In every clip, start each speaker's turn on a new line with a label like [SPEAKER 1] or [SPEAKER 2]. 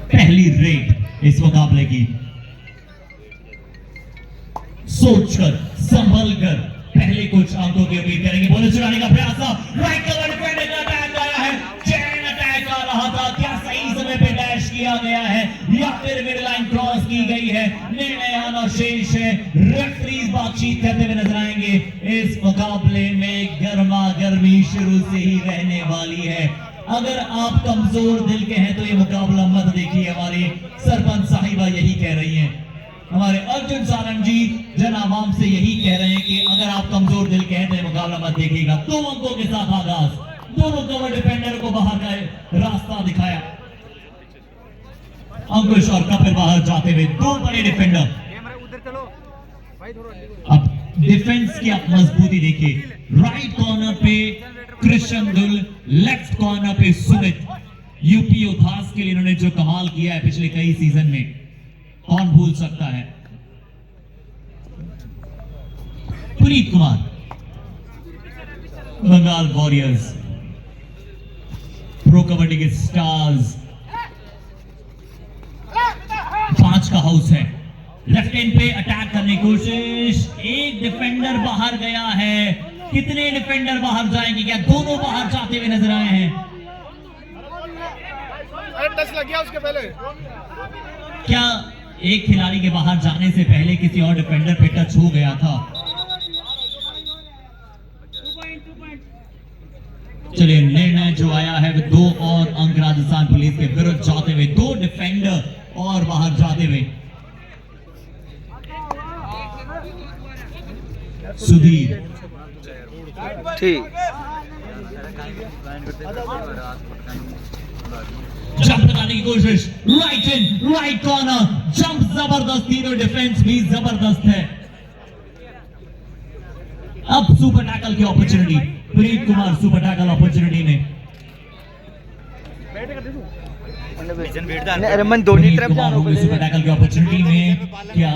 [SPEAKER 1] पहली रेड इस मुकाबले की। सोचकर संभल कर पहले कुछ अंकों की उम्मीद करेंगे। बॉल चुराने का प्रयास था, राइट कवर डिफेंडर का अटैक आया है, चैन अटैक आ रहा था, क्या सही समय पे डैश किया गया है या फिर मिड लाइन क्रॉस की गई है, निर्णय आना शेष है। रेफरीज बातचीत करते हुए नजर आएंगे। इस मुकाबले में गर्मा गर्मी शुरू से ही रहने वाली है। अगर आप कमजोर दिल के हैं तो ये मुकाबला मत देखिए। हमारे सरपंच साहिबा यही कह रही हैं, हमारे अर्जुन सारंग जी जन आवाम से यही कह रहे हैं कि अगर आप कमजोर दिल के हैं तो ये मुकाबला मत देखिएगा। 2 अंकों के साथ आगाज, दोनों कवर डिफेंडर को बाहर का रास्ता दिखाया। अंकुश और कपिल बाहर जाते हुए 2 बड़े डिफेंडर। अब डिफेंस की आप मजबूती देखिए, राइट कॉर्नर पे कृष्ण दुल, लेफ्ट कॉर्नर पे सुमित। यूपी योद्धास के लिए इन्होंने जो कमाल किया है पिछले कई सीजन में, कौन भूल सकता है। पुनीत कुमार, बंगाल वॉरियर्स, प्रो कबड्डी के स्टार्स, 5 का हाउस है। लेफ्ट हैंड पे अटैक करने की कोशिश, एक डिफेंडर बाहर गया है। कितने डिफेंडर बाहर जाएंगे, क्या दोनों बाहर जाते हुए नजर आए हैं?
[SPEAKER 2] अरे टच लग गया उसके पहले।
[SPEAKER 1] क्या एक खिलाड़ी के बाहर जाने से पहले किसी और डिफेंडर पे टच हो गया था? चलिए, निर्णय जो आया है 2 और अंक राजस्थान पुलिस के विरुद्ध जाते हुए, 2 डिफेंडर और बाहर जाते हुए। सुधीर
[SPEAKER 3] ठीक,
[SPEAKER 1] जंप लगाने की कोशिश, राइट इन, राइट कॉर्नर, जंप जबरदस्त, तीनों डिफेंस भी जबरदस्त है। अब सुपर टैकल की अपॉर्चुनिटी, प्रीत कुमार सुपर टैकल अपॉर्चुनिटी में।
[SPEAKER 3] रमन दोनों तरफ
[SPEAKER 1] कुमार होंगे सुपर टैकल की अपॉर्चुनिटी में। क्या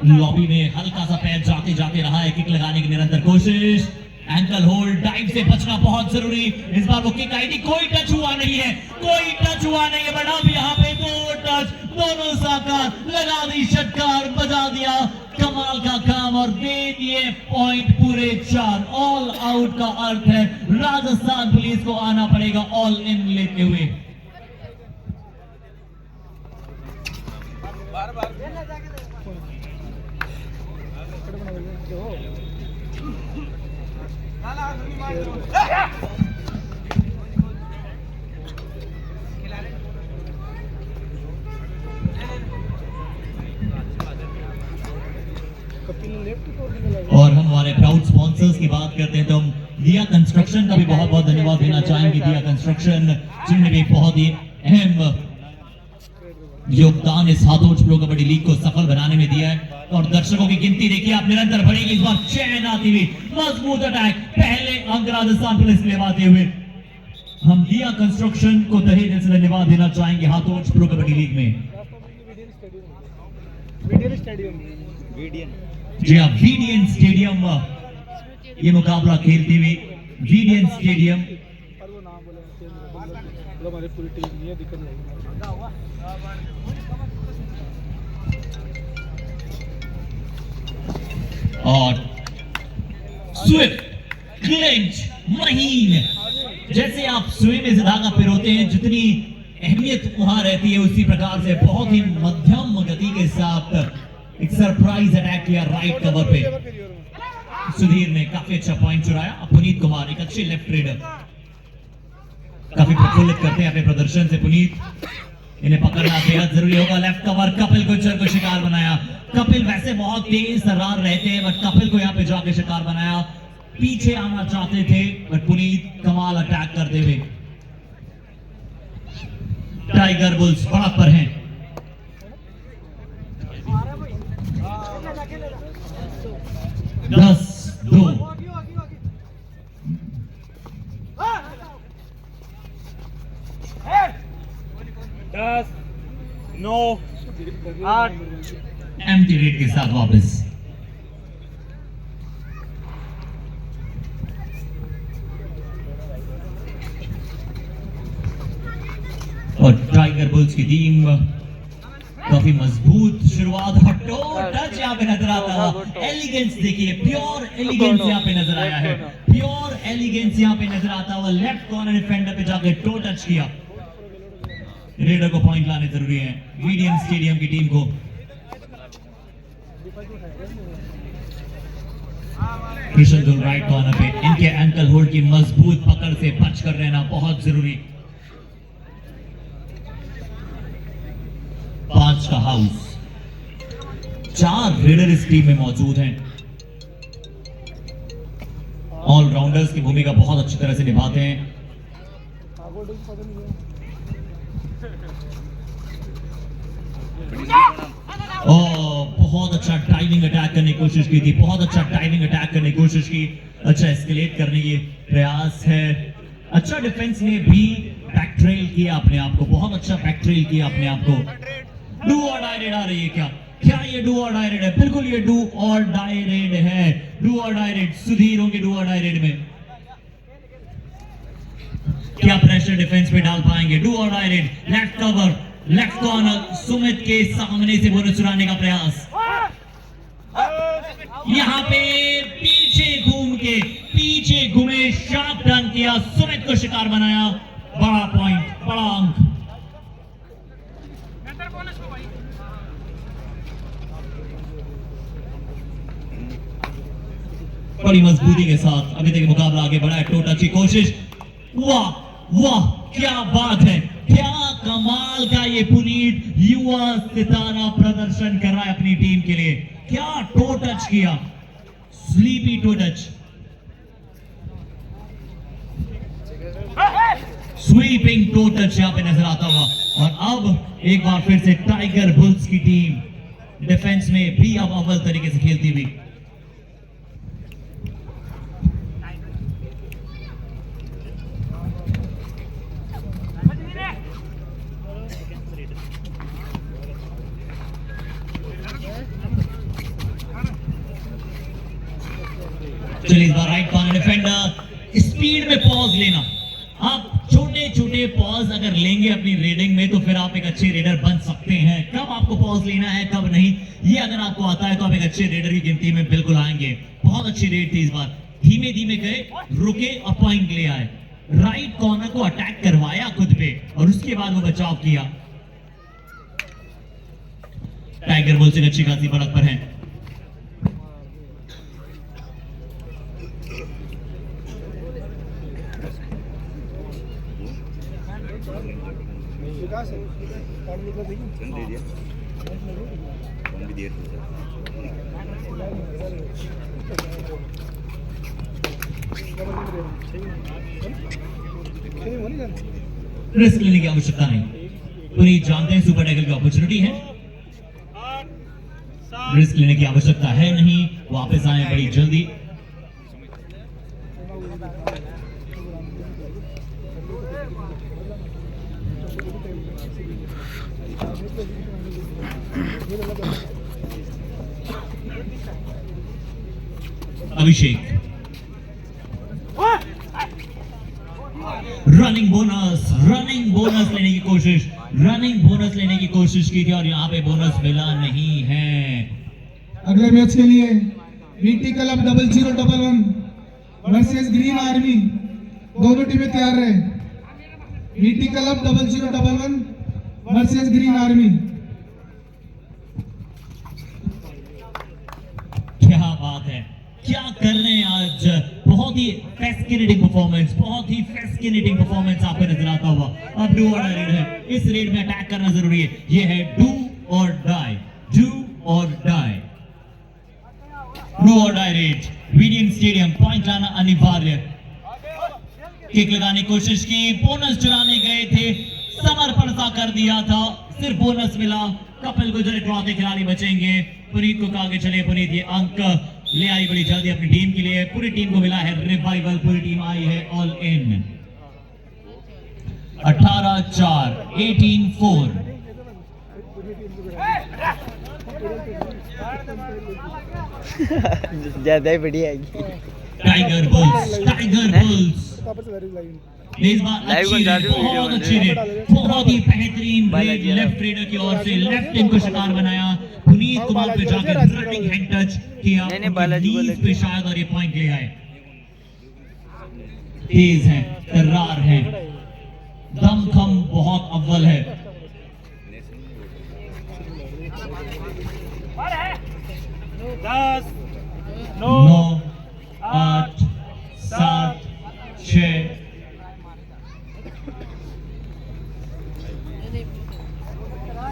[SPEAKER 1] लॉबी में हल्का सा पैर जाते जाते रहा है, किक लगाने की निरंतर कोशिश, एंकल होल्ड, डाइव से बचना बहुत जरूरी। इस बार वो किक आई थी, कोई टच हुआ नहीं है, कोई टच हुआ नहीं है, बट अब यहाँ पे 2 टच, दोनों साकार, लगा दी षटकार, बजा दिया कमाल का काम और दे दिए पॉइंट पूरे 4। ऑल आउट का अर्थ है राजस्थान पुलिस को आना पड़ेगा ऑल इन लेते हुए। और हम हमारे प्राउड स्पॉन्सर्स की बात करते हैं तो हम दिया कंस्ट्रक्शन का भी बहुत बहुत धन्यवाद देना चाहेंगे। दिया कंस्ट्रक्शन जिन्होंने भी बहुत ही अहम योगदान इस हाथोज प्रो कबड्डी लीग को सफल बनाने में दिया है। और दर्शकों की गिनती देखिए आप, निरंतर बढ़ेगी। इस बार चैन आती हुई, मजबूत अटैक, पहले अंक राजस्थान पुलिस के लिए आते हुए। हम दिया कंस्ट्रक्शन को तहे दिल से धन्यवाद देना चाहेंगे हाथोज प्रो कबड्डी लीग में। जी हाँ, वीडियन स्टेडियम ये मुकाबला खेलते हुए, वीडियन स्टेडियम। और स्विफ्ट, क्लिंच, महीन, जैसे आप स्विंग में धागा पिरोते हैं, जितनी अहमियत वहां रहती है उसी प्रकार से बहुत ही मध्यम गति के साथ एक सरप्राइज अटैक किया राइट कवर पे। सुधीर ने काफी अच्छा पॉइंट चुराया। पुनीत कुमार एक अच्छे लेफ्ट रेडर, काफी प्रफुल्लित करते हैं अपने प्रदर्शन से पुनीत। इन्हें पकड़ना बेहद जरूरी होगा। लेफ्ट कवर, कपिल गुज्जर को शिकार बनाया। कपिल वैसे बहुत तेज तर्रार रहते हैं, बट कपिल को यहाँ पे जाके शिकार बनाया। पीछे आना चाहते थे बट पुनीत कमाल अटैक करते हुए। टाइगर बुल्स बढ़त पर हैं। दस 2
[SPEAKER 2] 10 9 8
[SPEAKER 1] एम्प्टी रेट के साथ वापस। और टाइगर बुल्स की टीम काफी मजबूत शुरुआत, हटो टच यहाँ पे नजर आता हुआ, एलिगेंस देखिए, प्योर एलिगेंस यहाँ पे नजर आया है, प्योर एलिगेंस यहाँ पे नजर आता हुआ, लेफ्ट कॉर्नर डिफेंडर पे जाकर टो टच किया। रेडर को पॉइंट लाने जरूरी है वीडियम स्टेडियम की टीम को। कृष्ण राइट कॉर्नर पे, इनके एंकल होल्ड की मजबूत पकड़ से बच कर रहना बहुत जरूरी। 5 का हाउस, 4 रेडर इस टीम में मौजूद हैं। ऑलराउंडर्स की भूमिका बहुत अच्छी तरह से निभाते हैं। बहुत अच्छा टाइमिंग अटैक करने की कोशिश की थी, बहुत अच्छा टाइमिंग अटैक करने की कोशिश की, अच्छा एस्केलेट करने की प्रयास है। अच्छा डिफेंस में भी बैक ट्रेल किया अपने आप को, बहुत अच्छा बैक ट्रेल किया अपने आप को। डू और डाई रेड आ रही है क्या? क्या ये डू और डाई रेड है? बिल्कुल ये डू और डाई रेड है। डू और डाई रेड, सुधीर होंगे डू और डाई रेड में। क्या प्रेशर डिफेंस पे डाल पाएंगे? डू और die raid, left cover, left corner, Sumit के सामने से बोनस चुराने का प्रयास। यहां पे पीछे घूम के, पीछे घूमे, शार्प टर्न किया, सुमित को शिकार बनाया। बड़ा पॉइंट, बड़ा अंक। बड़ी मजबूती के साथ अभी तक मुकाबला आगे बढ़ा है। टोटा की कोशिश, वाह वाह क्या बात है, क्या कमाल का ये पुनीत युवा सितारा प्रदर्शन कर रहा है अपनी टीम के लिए। क्या टो टच किया, sleepy to touch, sweeping to touch यहां पे नजर आता हुआ। और अब एक बार फिर से टाइगर बुल्स की टीम डिफेंस में भी अब अव्वल तरीके से खेलती हुई। चलिए इस बार राइट कॉर्नर डिफेंडर, स्पीड में पॉज लेना। आप छोटे छोटे पॉज अगर लेंगे अपनी रेडिंग में तो फिर आप एक अच्छे रेडर बन सकते हैं। कब आपको पॉज लेना है, कब नहीं, ये अगर आपको आता है तो आप एक अच्छे रेडर की गिनती में बिल्कुल आएंगे। बहुत अच्छी रेड थी इस बार, धीमे धीमे गए, रुके और पॉइंट ले आए। राइट कॉर्नर को अटैक करवाया खुद पे और उसके बाद वो बचाव किया। टाइगर बुल्स एक अच्छी खासी बढ़त पर है। रिस्क लेने की आवश्यकता नहीं, पुनीत जानते हैं सुपर टैकल की अपॉर्चुनिटी है, रिस्क लेने की आवश्यकता है नहीं। वापस आए बड़ी जल्दी। अभिषेक, रनिंग बोनस लेने की कोशिश, रनिंग बोनस लेने की कोशिश की थी और यहाँ पे बोनस मिला नहीं है।
[SPEAKER 4] अगले मैच के लिए VT club 0011 versus green army, दोनों टीमें तैयार रहे। VT club 0011 versus green army.
[SPEAKER 1] क्या बात है, क्या कर रहे हैं आज, बहुत ही फैस्किनेटिंग परफॉर्मेंस, बहुत ही फैस्किनेटिंग परफॉर्मेंस आपको नजर आता हुआ। अब डू और डाई रेड है, इस रेड में अटैक करना जरूरी है। ये है डू और डाई, डू और डाई, डू और डाई रेड। वीडियम स्टेडियम, पॉइंट लाना अनिवार्य। किक लगाने की कोशिश की, बोनस चुराने गए थे, समर्पण सा कर दिया था, सिर्फ बोनस मिला। कपिल गुजर इकलौते खिलाड़ी बचेंगे। पुनीत को आगे चले, पुनीत ये अंक ले आई बड़ी जल्दी अपनी टीम के लिए। पूरी टीम को मिला है रिवाइवल, पूरी टीम आई है ऑल इन। 18-4, 18-4।
[SPEAKER 3] ज्यादा ही बढ़िया आएगी।
[SPEAKER 1] टाइगर बुल्स, टाइगर बुल्स इस बार
[SPEAKER 3] लाइव
[SPEAKER 1] अच्छी
[SPEAKER 3] बन
[SPEAKER 1] रेड,
[SPEAKER 3] जाती है
[SPEAKER 1] बहुत
[SPEAKER 3] वीडियो
[SPEAKER 1] अच्छी
[SPEAKER 3] में।
[SPEAKER 1] रेड, बहुत ही बेहतरीन
[SPEAKER 3] बालाजी
[SPEAKER 1] रेड लेफ्ट रेडर की ओर से लेफ्ट इन को शिकार बनाया। पुनीत कुमार पे जाकर रनिंग हैंड टच किया,
[SPEAKER 3] नहीं, बालाजी
[SPEAKER 1] उनकी
[SPEAKER 3] बालाजी।
[SPEAKER 1] नीज पे शायद, और ये पॉइंट ले आए। तेज है, तर्रार है, दमखम बहुत अव्वल है।
[SPEAKER 2] 10 9
[SPEAKER 1] 9 8 7 6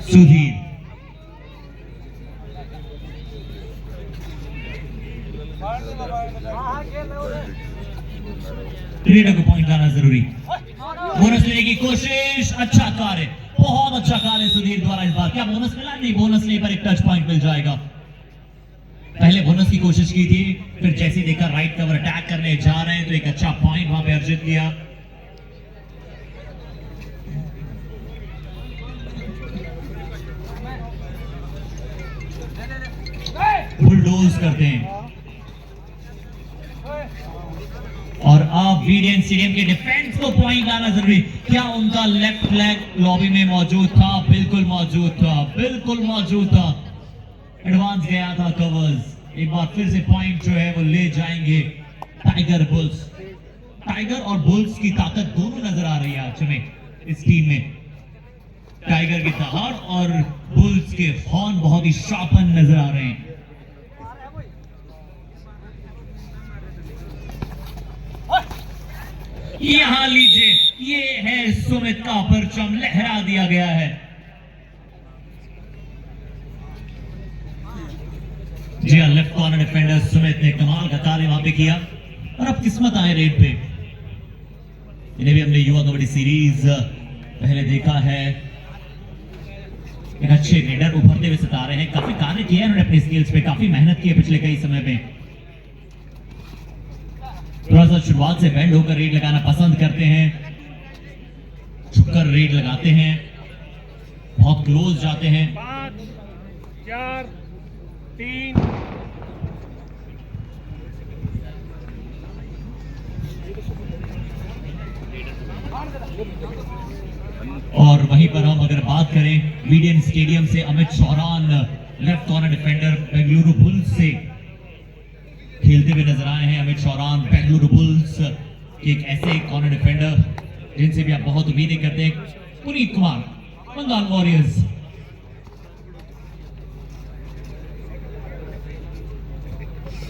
[SPEAKER 1] सुधीर, रेडर को पॉइंट लाना जरूरी। बोनस लेने की कोशिश, अच्छा कार्य, बहुत अच्छा कार्य सुधीर द्वारा इस बार। क्या बोनस मिला? नहीं, बोनस नहीं, पर एक टच पॉइंट मिल जाएगा। पहले बोनस की कोशिश की थी, फिर जैसे ही देखा राइट कवर अटैक करने जा रहे हैं तो एक अच्छा पॉइंट वहां पे अर्जित किया। बुलडोज करते हैं। और अब वीडियन स्टेडियम के डिफेंस को पॉइंट लाना जरूरी। क्या उनका लेफ्ट लेग लॉबी में मौजूद था? बिल्कुल मौजूद था, बिल्कुल मौजूद था। एडवांस गया था कवर्स। एक बार फिर से पॉइंट जो है वो ले जाएंगे टाइगर बुल्स। टाइगर और बुल्स की ताकत दोनों नजर आ रही है आज हमें इस टीम में। टाइगर की दहाड़ और बुल्स के हॉर्न बहुत ही शार्पन नजर आ रहे हैं। यहां लीजिए, ये है सुमित का परचम, लहरा दिया गया है। जी हाँ, लेफ्ट कॉर्नर डिफेंडर सुमित ने कमाल का कार्य वहां पे किया। और अब किस्मत आए रेड पे। इन्हें भी हमने युवा कबड्डी सीरीज पहले देखा है। एक अच्छे रेडर उभरते हुए सितारे हैं, काफी कार्य किया है उन्होंने अपने स्किल्स पे, काफी मेहनत की है पिछले कई समय में। थोड़ा सा शुरुआत से बैंड होकर रेड लगाना पसंद करते हैं, झुककर रेड लगाते हैं, बहुत क्लोज जाते हैं।
[SPEAKER 2] 5 4 3
[SPEAKER 1] और वहीं पर हम अगर बात करें वीडियन स्टेडियम से, Amit Shoran left corner defender Bengaluru Bulls से खेलते हुए नजर आए हैं। अमित शौरान बेंगलुरु बुल्स के एक ऐसे कॉर्नर डिफेंडर जिनसे भी आप बहुत उम्मीदें करते हैं। पुनीत कुमार बंगाल वॉरियर्स।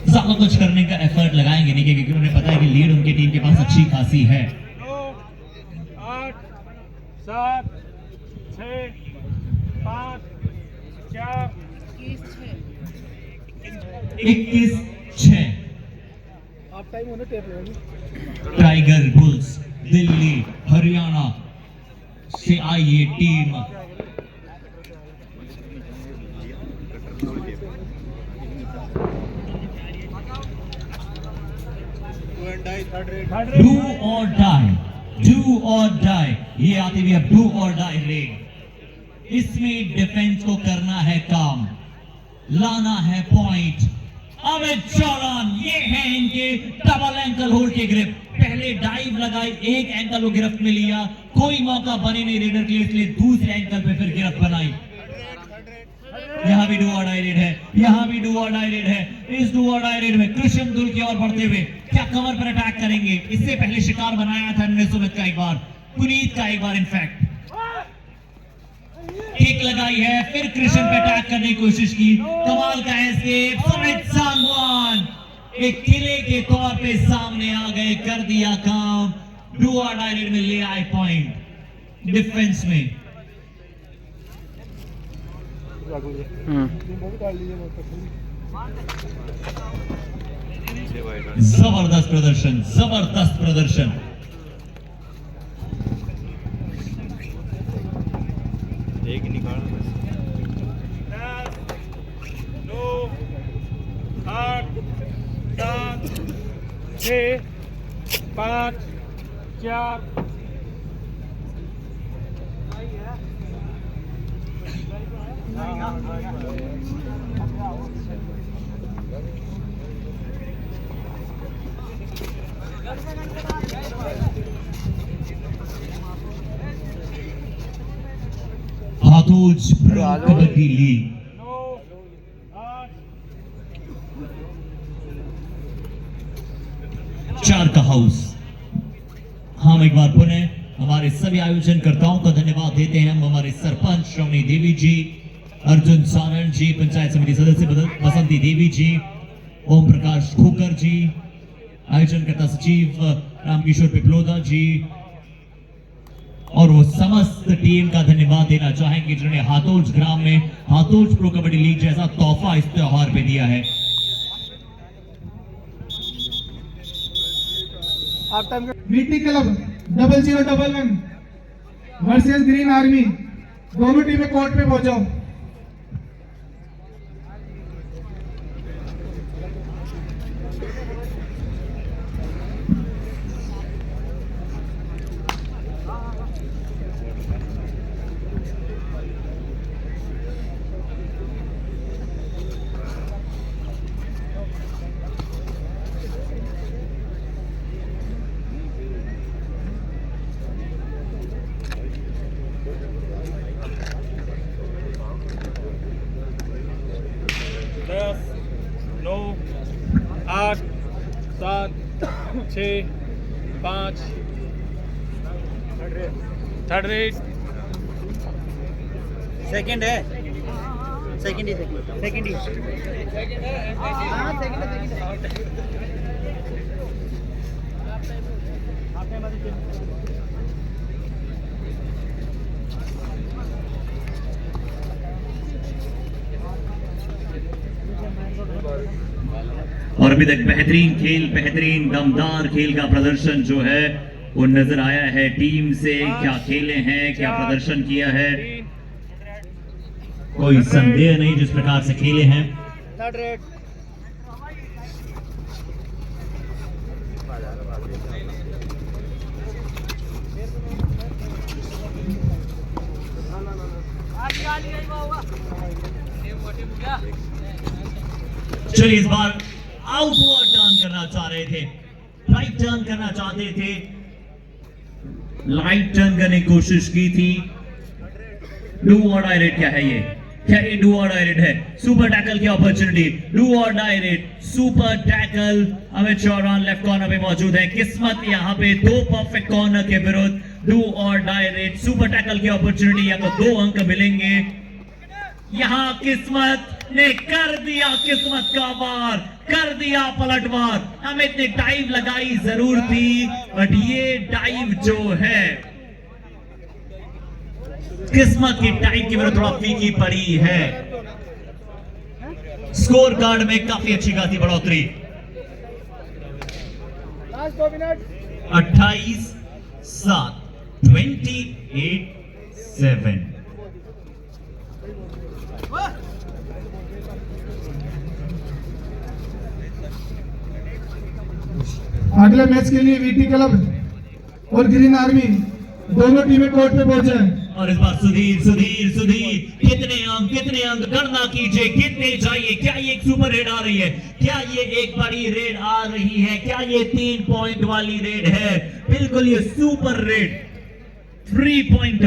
[SPEAKER 1] ज्यादा कुछ करने का एफर्ट लगाएंगे नहीं, क्योंकि उन्हें पता है कि लीड उनकी टीम के पास अच्छी खासी है।
[SPEAKER 2] 9 8 7 6 5 4
[SPEAKER 1] 21-6
[SPEAKER 4] हाफ टाइम होने टेप रहेगी।
[SPEAKER 1] टाइगर बुल्स दिल्ली हरियाणा से आई ये टीम डू और डाई, डू और डाई। ये आती हुई अब डू और डाई रेड। इसमें डिफेंस को करना है काम, लाना है पॉइंट। अमित शौरान, ये है इनके डबल एंकल होल्ड के ग्रिप। पहले डाइव लगाई, एक एंकल को गिरफ्त में लिया, कोई मौका बने नहीं रेडर के लिए, इसलिए दूसरे एंकल पे फिर गिरफ्त बनाई। यहां भी डू और डाई रेड है, यहां भी डू और डाई रेड है। इस डू और डाई रेड में कृष्ण दुल की ओर बढ़ते हुए क्या कवर पर अटैक करेंगे? इससे पहले शिकार बनाया था इन्होंने सुमित का एक बार, पुनीत का एक बार, इनफैक्ट किक लगाई है, फिर कृष्ण पे अटैक करने की कोशिश की। कमाल का एस्केप, सुमित सांगवान एक किले के तौर पे सामने आ गए, कर दिया काम। डू और डाई रेड में ले आए पॉइंट डिफेंस में। जबरदस्त प्रदर्शन, जबरदस्त प्रदर्शन।
[SPEAKER 2] एक निकाल 10 9 8 7 6 5 4
[SPEAKER 1] 1 हाथोज प्रो कबड्डी लीग।
[SPEAKER 2] 9 8
[SPEAKER 1] 4 का हाउस। हम एक बार पुनः हमारे सभी आयोजनकर्ताओं का धन्यवाद देते हैं। हम हमारे सरपंच श्रवणी देवी जी, अर्जुन सारण जी, पंचायत समिति सदस्य बसंती देवी जी, ओम प्रकाश खोकर जी, आयोजनकर्ता सचिव रामकिशोर पिपलोदा जी और वो समस्त टीम का धन्यवाद देना चाहेंगे जिन्होंने हाथोज ग्राम में हाथोज प्रो कबड्डी लीग जैसा तोहफा इस त्योहार पे दिया है।
[SPEAKER 4] VT club 0011 versus green army, दोनों टीमें कोर्ट पे पहुंचो।
[SPEAKER 2] दस 9 8 7 6 5 थर्ड रेट
[SPEAKER 3] सेकंड है, सेकंड ही सेकंड ही हाँ सेकंड
[SPEAKER 1] और अभी तक बेहतरीन खेल, बेहतरीन दमदार खेल का प्रदर्शन जो है वो नजर आया है। टीम से क्या खेले हैं, क्या प्रदर्शन किया है, कोई संदेह नहीं जिस प्रकार से खेले हैं।
[SPEAKER 3] थर्ड रेट
[SPEAKER 1] चलिए इस बार आउटवर्ड टर्न करना चाह रहे थे, राइट टर्न करना चाहते थे, राइट टर्न करने की कोशिश की थी। डू और डाई रेट क्या है ये? क्या ये डू और डाई रेट है? सुपर टैकल की अपॉर्चुनिटी, डू और die raid, super tackle. Amit Chauhan left corner पे मौजूद है। किस्मत यहाँ पे 2 परफेक्ट कॉर्नर के विरुद्ध, डू और डाई रेट, सुपर टैकल की अपॉर्चुनिटी, या तो 2 अंक मिलेंगे। यहाँ किस्मत ने कर दिया, किस्मत का वार कर दिया, पलटवार। अमित ने डाइव लगाई जरूर थी, बट ये डाइव जो है किस्मत की डाइव की विरुद्ध थोड़ा फीकी पड़ी है। स्कोर कार्ड में काफी अच्छी खासी बढ़ोतरी। 28-7, 28-7।
[SPEAKER 4] अगले मैच के लिए वीटी क्लब और ग्रीन आर्मी दोनों टीमें कोर्ट पे पहुंचे हैं।
[SPEAKER 1] और इस बार सुधीर कितने अंक गणना कीजिए, कितने चाहिए? क्या ये एक सुपर रेड आ रही है? क्या ये एक बड़ी रेड आ रही है? क्या ये 3 पॉइंट वाली रेड है? बिल्कुल ये सुपर रेड 3 पॉइंट।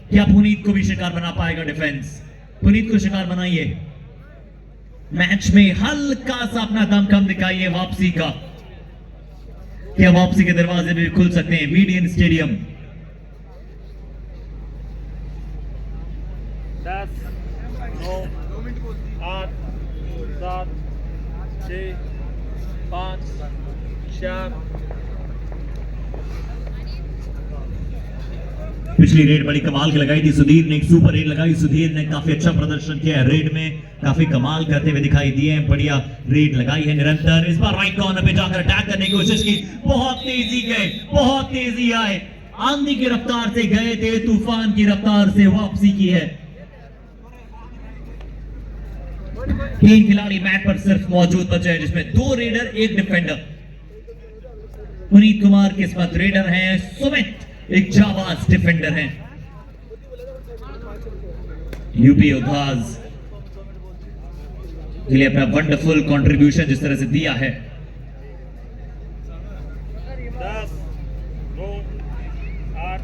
[SPEAKER 1] क्या पुनीत को भी शिकार बना पाएगा डिफेंस? पुनीत को शिकार बनाइए, मैच में हल्का सा अपना दमखम दिखाइए वापसी का। क्या वापसी के दरवाजे भी खुल सकते हैं मीडियन स्टेडियम?
[SPEAKER 2] 10 9 8 7 6 5 4।
[SPEAKER 1] पिछली रेड बड़ी कमाल की लगाई थी सुधीर ने, एक सुपर रेड लगाई सुधीर ने, काफी अच्छा प्रदर्शन किया है रेड में, काफी कमाल करते हुए दिखाई दिए हैं, बढ़िया रेड लगाई है निरंतर। इस बार राइट कॉर्नर पे जाकर अटैक करने की कोशिश की, बहुत तेजी गए, बहुत तेजी आए, आंधी की रफ्तार से गए थे, तूफान की रफ्तार से वापसी की है। 3 खिलाड़ी मैट पर सिर्फ मौजूद बचे हैं, जिसमें 2 रेडर 1 डिफेंडर। पुनीत कुमार किस्मत रेडर हैं, सुमित एक जाबाज डिफेंडर हैं। यूपी योद्धाज के लिए अपना वंडरफुल कंट्रीब्यूशन जिस तरह से दिया है।
[SPEAKER 2] 10 9 8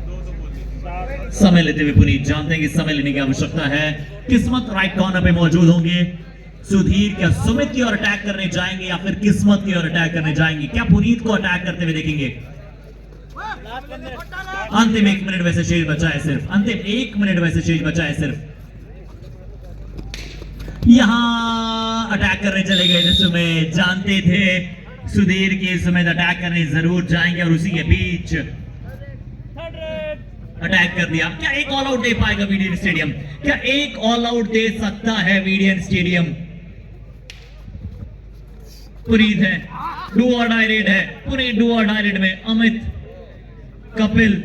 [SPEAKER 2] 7
[SPEAKER 1] समय लेते हुए पुनीत जानते हैं कि समय लेने की आवश्यकता है। किस्मत राइट कॉर्नर पे मौजूद होंगे। सुधीर क्या सुमित की ओर अटैक करने जाएंगे या फिर किस्मत की ओर अटैक करने जाएंगे? क्या पुनीत को अटैक करते हुए देखेंगे? अंतिम 1 मिनट वैसे शेष बचा है सिर्फ, अंतिम 1 मिनट वैसे शेष बचा है सिर्फ। यहां अटैक करने चले गए थे सुमित, जानते थे सुधीर की सुमित अटैक करने जरूर जाएंगे और उसी के बीच अटैक कर दिया। क्या एक ऑल आउट दे पाएगा वीडियन स्टेडियम? क्या एक ऑल आउट दे सकता है वीडियन स्टेडियम? पुनीत है, डू और डाई रेड है, पुनीत डू और डाई रेड में। अमित, कपिल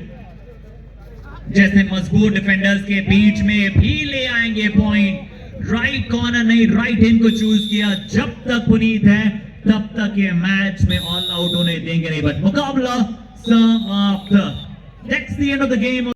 [SPEAKER 1] जैसे मजबूत डिफेंडर्स के बीच में भी ले आएंगे पॉइंट। राइट कॉर्नर नहीं, राइट हैंड को चूज किया। जब तक पुनीत है तब तक ये मैच में ऑल आउट होने देंगे नहीं, बट मुकाबला समाप्त। That's the end of the game.